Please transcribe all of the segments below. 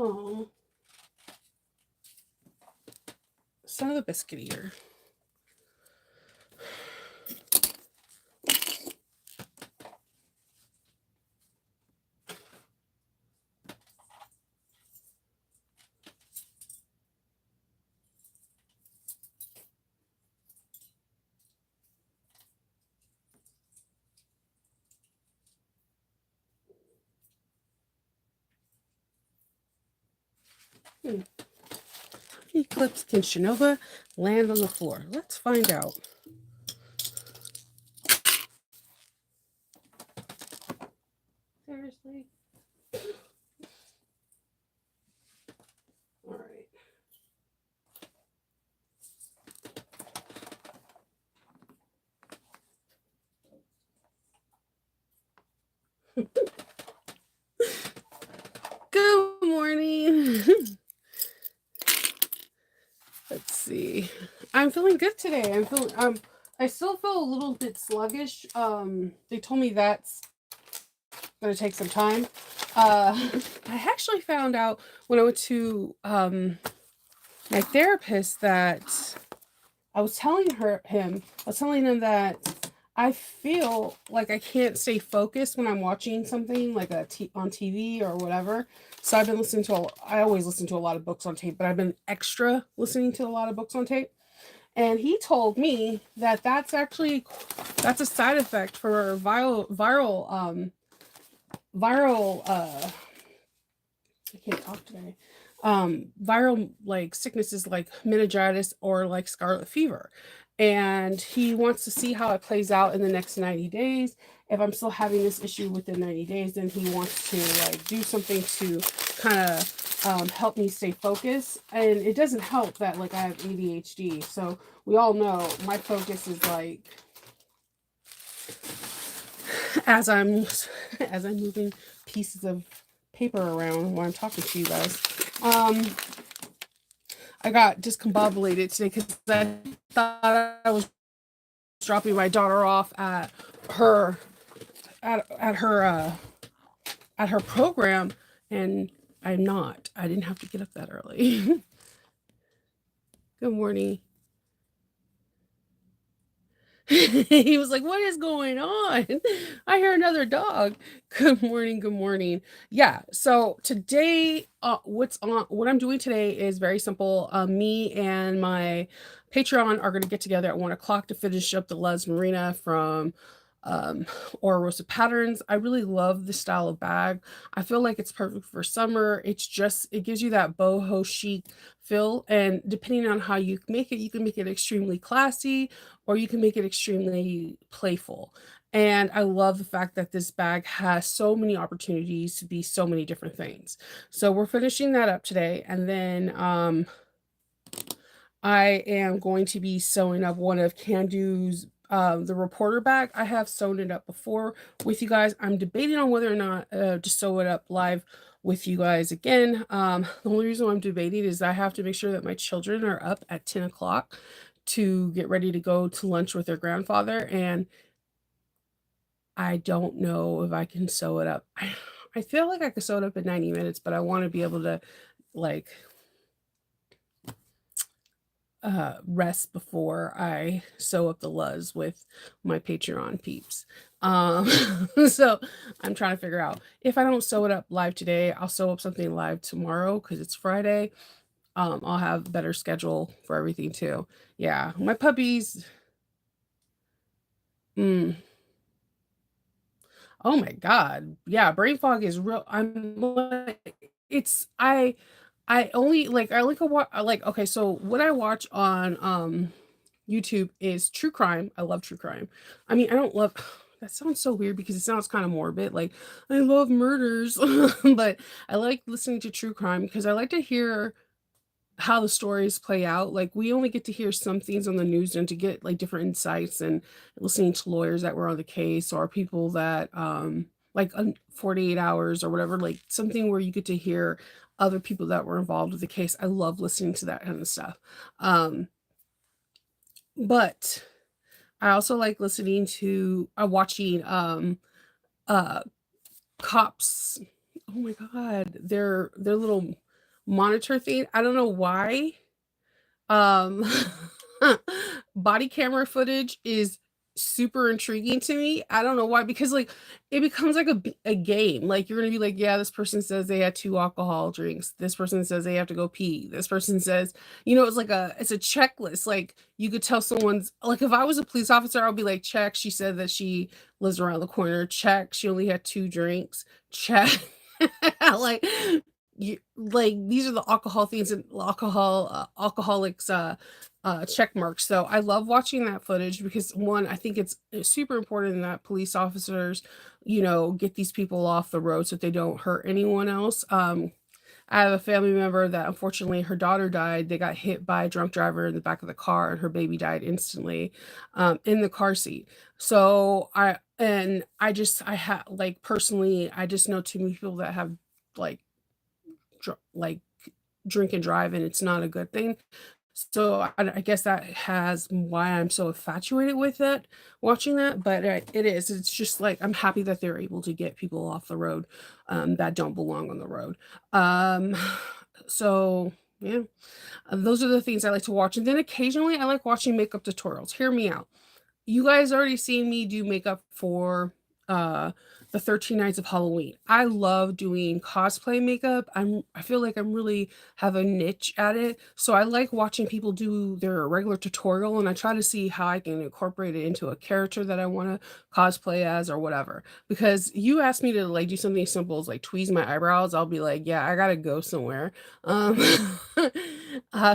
Oh, son of a biscuit eater. Hmm. How many clips can Shinova land on the floor? Let's find out. Seriously? All right. Good morning. Let's see. I'm feeling good today. I still feel a little bit sluggish. They told me that's gonna take some time. I actually found out when I went to my therapist that I was telling him that I feel like I can't stay focused when I'm watching something like on TV or whatever. So I've been listening to, I always listen to a lot of books on tape, but I've been extra listening to a lot of books on tape. And he told me that that's a side effect for viral I can't talk today. Viral like sicknesses like meningitis or like scarlet fever. And he wants to see how it plays out in the next 90 days. If I'm still having this issue within 90 days, then he wants to like do something to kind of help me stay focused. And it doesn't help that like I have ADHD. So we all know my focus is like as I'm as I'm moving pieces of paper around while I'm talking to you guys. I got discombobulated today because I thought I was dropping my daughter off her at her at her program, and I'm not. I didn't have to get up that early. Good morning. He was like, "What is going on? I hear another dog." Good morning. Good morning. Yeah. So today, what I'm doing today is very simple. Me and my Patreon are going to get together at 1 o'clock to finish up the Les Marina from um, Aura Rosa Patterns. I really love the style of bag. I feel like it's perfect for summer. It gives you that boho chic feel, and depending on how you make it, you can make it extremely classy or you can make it extremely playful. And I love the fact that this bag has so many opportunities to be so many different things. So we're finishing that up today. And then I am going to be sewing up one of Candu's the reporter bag. I have sewn it up before with you guys. I'm debating on whether or not to sew it up live with you guys again. The only reason I'm debating is I have to make sure that my children are up at 10 o'clock to get ready to go to lunch with their grandfather, and I don't know if I can sew it up. I feel like I could sew it up in 90 minutes, but I want to be able to like rest before I sew up the Luz with my Patreon peeps. Um, so I'm trying to figure out if I don't sew it up live today, I'll sew up something live tomorrow because it's Friday. I'll have a better schedule for everything too. Yeah, my puppies. Mm, oh my god. Yeah, brain fog is real. I'm like it's I only like I like a like okay, so what I watch on YouTube is true crime. I love true crime. I mean, I don't love that sounds so weird because it sounds kind of morbid. Like I love murders, but I like listening to true crime because I like to hear how the stories play out. Like we only get to hear some things on the news and to get like different insights and listening to lawyers that were on the case or people that 48 hours or whatever, like something where you get to hear other people that were involved with the case. I love listening to that kind of stuff. But I also like listening to watching uh cops. Oh my god, their little monitor thing. I don't know why. Um, body camera footage is super intriguing to me. I don't know why, because, like, it becomes like a game. Like, you're gonna be like, "Yeah, this person says they had 2 alcohol drinks. This person says they have to go pee. This person says" it's like it's a checklist. Like, you could tell someone's like, if I was a police officer, I'll be like, "Check, she said that she lives around the corner. Check, she only had 2 drinks. Check." Like, these are the alcohol things and alcoholics check marks. So I love watching that footage because, one, I think it's super important that police officers get these people off the road so that they don't hurt anyone else. I have a family member that, unfortunately, her daughter died. They got hit by a drunk driver in the back of the car, and her baby died instantly, in the car seat. So I have, like, personally, I just know too many people that have, like, like, drink and drive, and it's not a good thing. So I guess that has why I'm so infatuated with it, watching that. But it is. It's just like, I'm happy that they're able to get people off the road, that don't belong on the road. Um, so yeah, those are the things I like to watch. And then occasionally I like watching makeup tutorials. Hear me out. You guys already seen me do makeup for uh the 13 Nights of Halloween. I love doing cosplay makeup. I feel like I'm really have a niche at it. So I like watching people do their regular tutorial, and I try to see how I can incorporate it into a character that I want to cosplay as or whatever. Because you ask me to, like, do something simple as, like, tweeze my eyebrows, I'll be like, yeah, I gotta go somewhere. Um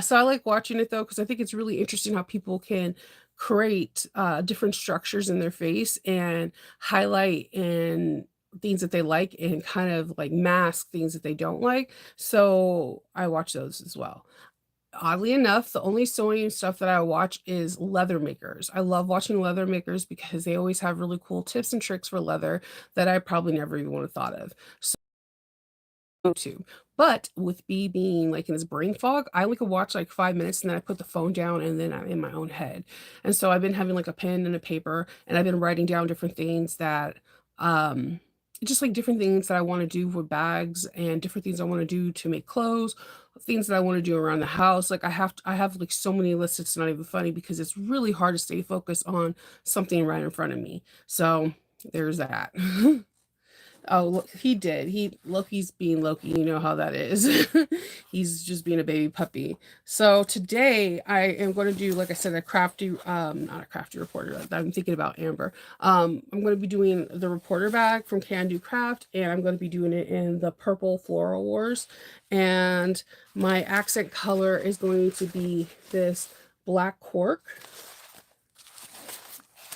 so I like watching it though, because I think it's really interesting how people can create different structures in their face and highlight and things that they like, and kind of like mask things that they don't like. So I watch those as well. Oddly enough, the only sewing stuff that I watch is leather makers. I love watching leather makers because they always have really cool tips and tricks for leather that I probably never even would have thought of. To. But with me being, like, in this brain fog, I only could watch, like, 5 minutes, and then I put the phone down, and then I'm in my own head. And so I've been having, like, a pen and a paper, and I've been writing down different things that, um just, like, different things that I wanna do with bags, and different things I wanna do to make clothes, things that I wanna do around the house. Like, I have, like, so many lists, it's not even funny, because it's really hard to stay focused on something right in front of me. So, there's that. Oh, look, he did. Loki's being Loki, you know how that is. He's just being a baby puppy. So today I am going to do, like I said, a crafty, not a crafty reporter. I'm thinking about Amber. I'm going to be doing the reporter bag from Can Do Craft, and I'm going to be doing it in the purple Floral Wars. And my accent color is going to be this black cork.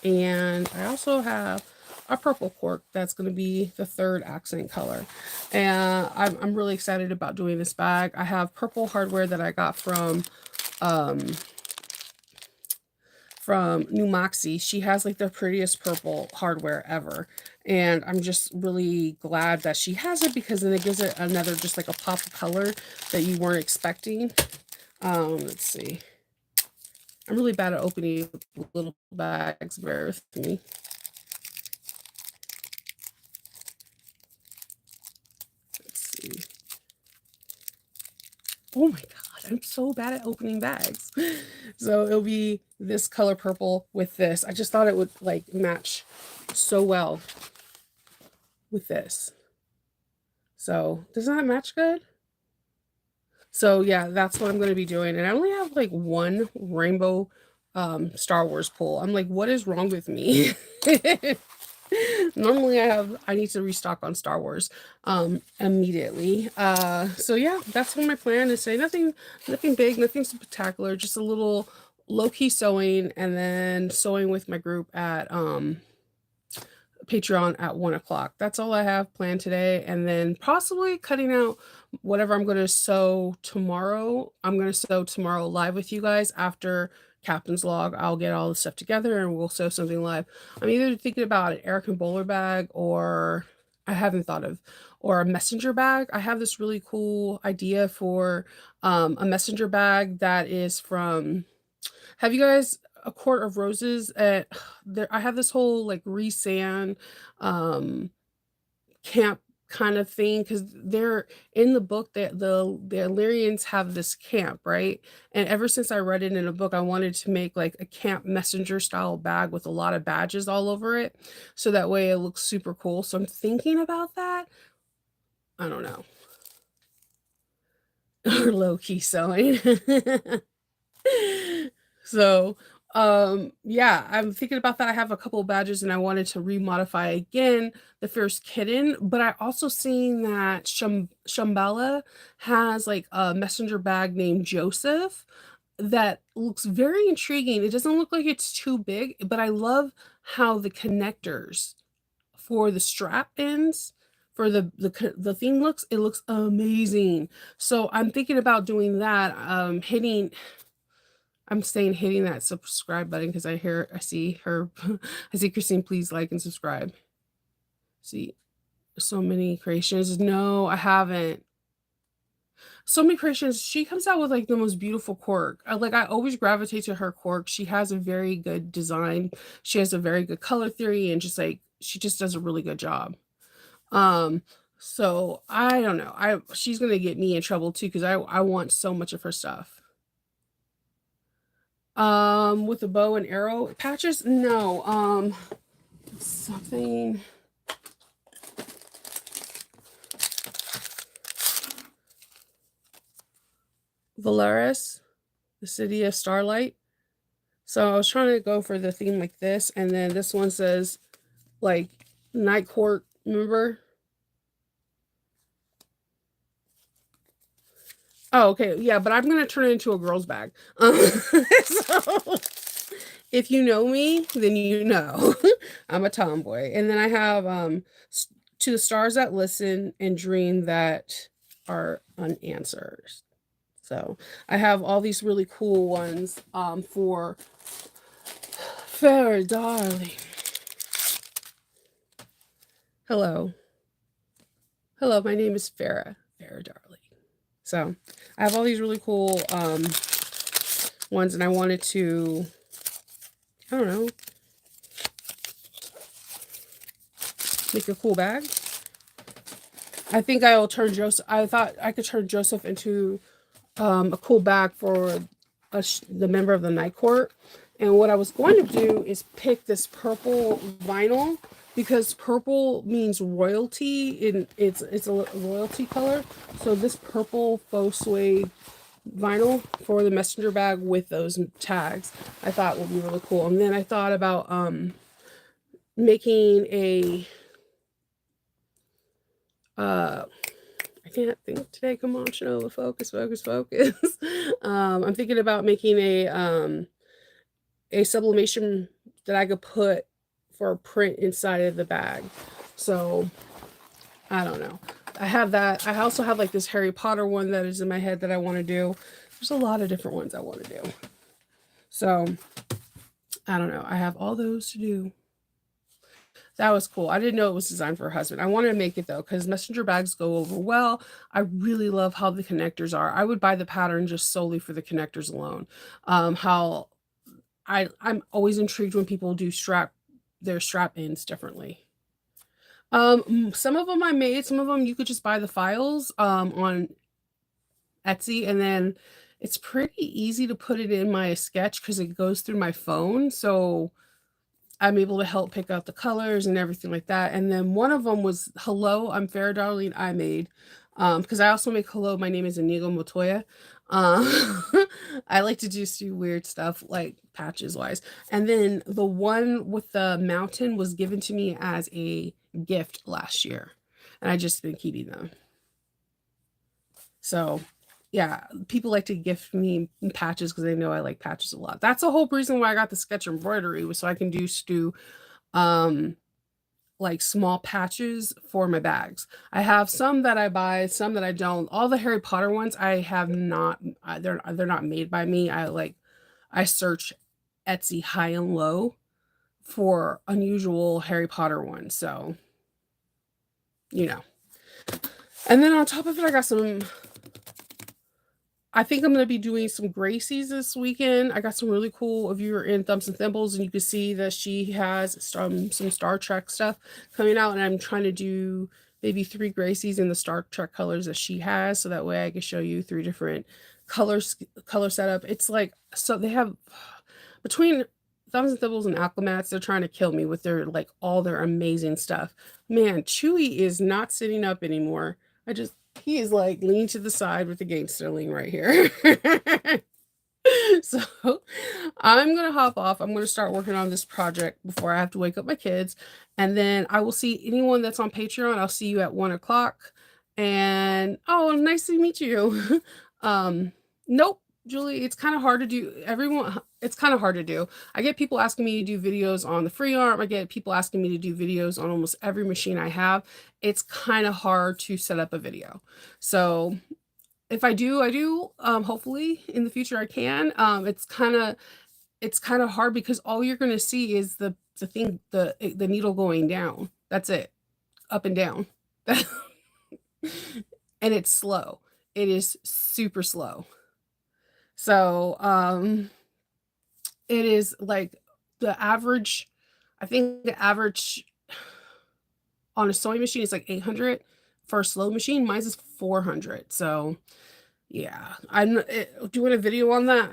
And I also have a purple cork that's going to be the third accent color. And I'm really excited about doing this bag. I have purple hardware that I got um, from Numoxie. She has, like, the prettiest purple hardware ever. And I'm just really glad that she has it, because then it gives it another, just like a pop of color that you weren't expecting. Let's see. I'm really bad at opening little bags. Bear with me. Let's see. Oh my god, I'm so bad at opening bags. So it'll be this color purple with this. I just thought it would, like, match so well with this. So doesn't that match good? So yeah, that's what I'm going to be doing. And I only have, like, one rainbow Star Wars pull. I'm like, what is wrong with me? Normally I need to restock on Star Wars immediately. So yeah, that's what my plan is today. Nothing big, nothing spectacular, just a little low-key sewing, and then sewing with my group at Patreon at 1 o'clock. That's all I have planned today. And then possibly cutting out whatever I'm going to sew tomorrow. I'm going to sew tomorrow live with you guys after Captain's Log. I'll get all the stuff together and we'll sew something live. I'm either thinking about an Eric Bowler bag, or I haven't thought of, or a messenger bag. I have this really cool idea for a messenger bag that is from, have you guys, A Court of Roses at there? I have this whole, like, Resan um camp kind of thing because they're in the book that the Illyrians have this camp, right? And ever since I read it in a book, I wanted to make like a camp messenger style bag with a lot of badges all over it, so that way it looks super cool. So I'm thinking about that. I don't know. Or low key sewing. So, yeah, I'm thinking about that. I have a couple of badges and I wanted to remodify again the Fierce Kitten, but I also seen that Shambhala has like a messenger bag named Joseph that looks very intriguing. It doesn't look like it's too big, but I love how the connectors for the strap ends for the theme looks, it looks amazing. So I'm thinking about doing that, I'm saying hitting that subscribe button because I see her, I see Christine, please like and subscribe. See, so many creations. No, I haven't. So many creations. She comes out with like the most beautiful cork. I always gravitate to her cork. She has a very good design. She has a very good color theory and just like she just does a really good job. Um, so I don't know. She's gonna get me in trouble too because I want so much of her stuff. With a bow and arrow patches? No. Something. Valeris, the city of starlight. So I was trying to go for the theme like this, and then this one says like night court. Remember? Oh, okay, yeah, but I'm gonna turn it into a girl's bag. So if you know me, then you know I'm a tomboy. And then I have to the stars that listen and dream that are unanswered. So I have all these really cool ones for Farrah darling. Hello. Hello, my name is Farrah. Farrah darling. So I have all these really cool ones and I wanted to, I don't know, make a cool bag. I think I will turn Joseph. I thought I could turn Joseph into a cool bag for the member of the night court. And what I was going to do is pick this purple vinyl because purple means royalty and it's a royalty color. So this purple faux suede vinyl for the messenger bag with those tags I thought would be really cool. And then I thought about making a I can't think today. Come on, Shanola, focus, focus, focus. I'm thinking about making a sublimation that I could put for a print inside of the bag. So I don't know. I have that. I also have like this Harry Potter one that is in my head that I want to do. There's a lot of different ones I want to do. So I don't know. I have all those to do. That was cool. I didn't know it was designed for a husband. I wanted to make it though, because messenger bags go over well. I really love how the connectors are. I would buy the pattern just solely for the connectors alone. How I'm always intrigued when people do their strap ins differently. Some of them I made, some of them you could just buy the files on Etsy, and then it's pretty easy to put it in my sketch because it goes through my phone. So I'm able to help pick out the colors and everything like that. And then one of them was Hello, I'm Farrah Darling I made. Because I also make Hello, my name is Inigo Montoya. I like to just do weird stuff like patches wise. And then the one with the mountain was given to me as a gift last year. And I just been keeping them. So yeah, people like to gift me patches because they know I like patches a lot. That's the whole reason why I got the sketch embroidery was so I can do um like small patches for my bags. I have some that I buy, some that I don't. All the Harry Potter ones I have not they're not made by me. I search Etsy high and low for unusual Harry Potter ones. So, you know. And then on top of it I got some I think I'm gonna be doing some Gracie's this weekend. I got some really cool. If you're in Thumbs and Thimbles, and you can see that she has some Star Trek stuff coming out, and I'm trying to do maybe 3 Gracies in the Star Trek colors that she has, so that way I can show you 3 different color setup. It's like, so they have between Thumbs and Thibbles and Aquamats, they're trying to kill me with their, like, all their amazing stuff. Man, Chewy is not sitting up anymore. He is, like, leaning to the side with the gangster lean right here. So, I'm gonna hop off. I'm gonna start working on this project before I have to wake up my kids, and then I will see anyone that's on Patreon. I'll see you at 1 o'clock. And oh, nice to meet you. Nope, Julie, it's kind of hard to do. It's kind of hard to do. I get people asking me to do videos on the free arm. I get people asking me to do videos on almost every machine I have. It's kind of hard to set up a video. So if I do, I do. Hopefully in the future I can. It's kind of hard because all you're gonna see is the needle going down. That's it, up and down. And it's slow. It is super slow. So it is like the average. I think the average on a sewing machine is like 800 for a slow machine. Mine's is 400. So yeah, doing a video on that.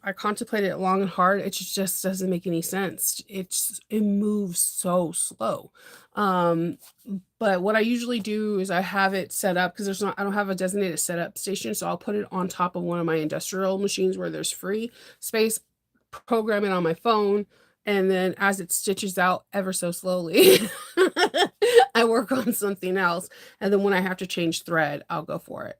I contemplated it long and hard. It just doesn't make any sense. It moves so slow. But what I usually do is I have it set up because I don't have a designated setup station, so I'll put it on top of one of my industrial machines where there's free space, program it on my phone, and then as it stitches out ever so slowly, I work on something else, and then when I have to change thread, I'll go for it.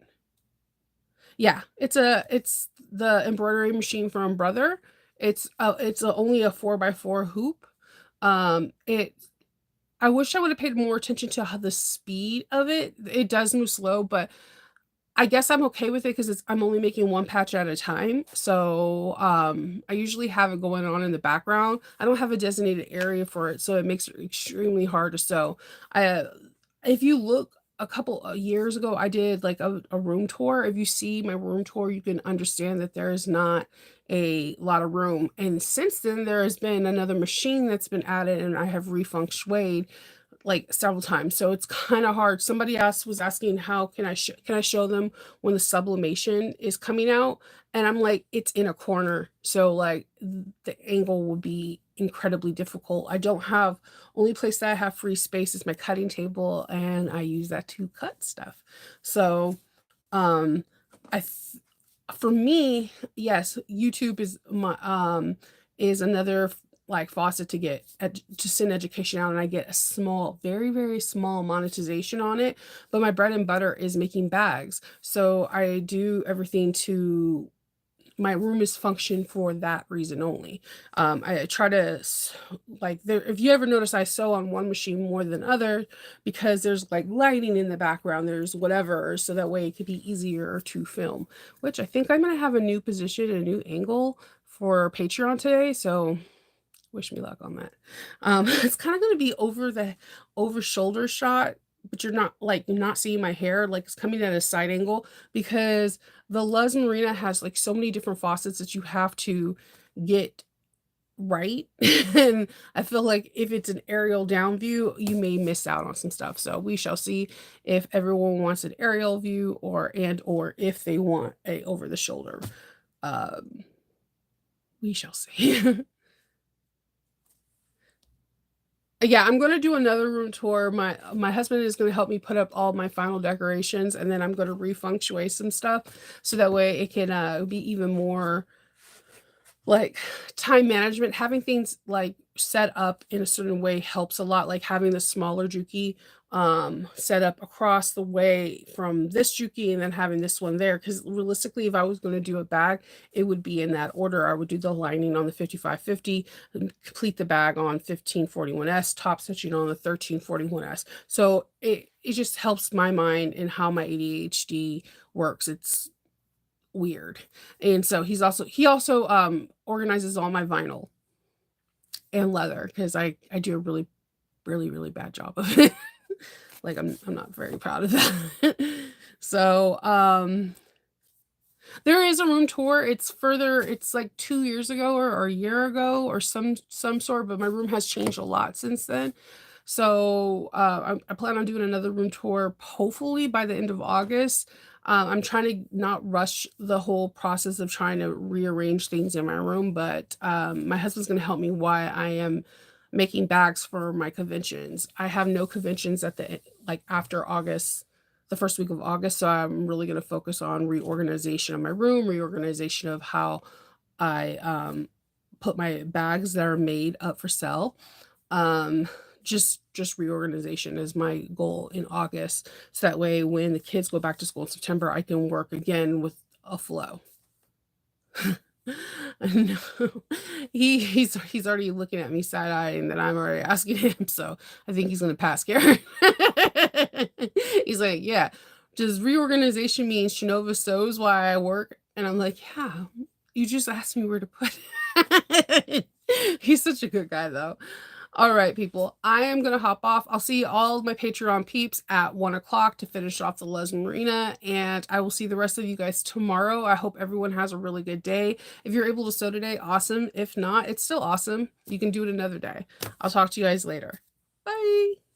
Yeah, it's the embroidery machine from Brother. It's only a 4x4 hoop. It I wish I would have paid more attention to how the speed of it. It does move slow, but I guess I'm okay with it because I'm only making one patch at a time. So I usually have it going on in the background. I don't have a designated area for it, so it makes it extremely hard to sew. If you look a couple of years ago, I did like a room tour. If you see my room tour, you can understand that there is not a lot of room. And since then, there has been another machine that's been added, and I have refeng shuied like several times. So it's kind of hard. Somebody else was asking how can I show them when the sublimation is coming out? And I'm like, it's in a corner. So like the angle would be incredibly difficult. I don't have Only place that I have free space is my cutting table, and I use that to cut stuff. So um I th- for me, yes, YouTube is another like faucet to get to send education out, and I get a small, very, very small monetization on it. But my bread and butter is making bags. So I do everything to my room is function for that reason only. I try to like there. If you ever notice, I sew on one machine more than other because there's like lighting in the background. There's whatever, so that way it could be easier to film. Which I think I'm gonna have a new position, a new angle for Patreon today. So wish me luck on that. It's kind of gonna be over shoulder shot, but you're not seeing my hair, like it's coming at a side angle because the Luz Marina has like so many different faucets that you have to get right. And I feel like if it's an aerial down view, you may miss out on some stuff. So we shall see if everyone wants an aerial view or if they want a over the shoulder. Um, we shall see. Yeah, I'm gonna do another room tour. My husband is gonna help me put up all my final decorations, and then I'm gonna refeng shui some stuff so that way it can be even more like time management. Having things like set up in a certain way helps a lot, like having the smaller Juki set up across the way from this Juki and then having this one there, because realistically if I was going to do a bag, it would be in that order. I would do the lining on the 5550 and complete the bag on 1541s, top stitching on the 1341s. So it just helps my mind and how my ADHD works. It's weird. And so he also organizes all my vinyl and leather because I do a really, really, really bad job of it. Like I'm not very proud of that. So there is a room tour. It's like 2 years ago or a year ago or some sort, but my room has changed a lot since then. So I plan on doing another room tour hopefully by the end of August. I'm trying to not rush the whole process of trying to rearrange things in my room, but my husband's going to help me while I am making bags for my conventions. I have no conventions at the like after August, the first week of August, so I'm really going to focus on reorganization of my room, reorganization of how I put my bags that are made up for sale. Um, just reorganization is my goal in August. So that way when the kids go back to school in September, I can work again with a flow. I know. He's already looking at me side eye and then I'm already asking him. So I think he's gonna pass, Karen. He's like, yeah, does reorganization mean Shinova sews while I work? And I'm like, yeah, you just asked me where to put it. He's such a good guy though. All right, people, I am going to hop off. I'll see all of my Patreon peeps at 1 o'clock to finish off the Les Marina, and I will see the rest of you guys tomorrow. I hope everyone has a really good day. If you're able to sew today, awesome. If not, it's still awesome. You can do it another day. I'll talk to you guys later. Bye.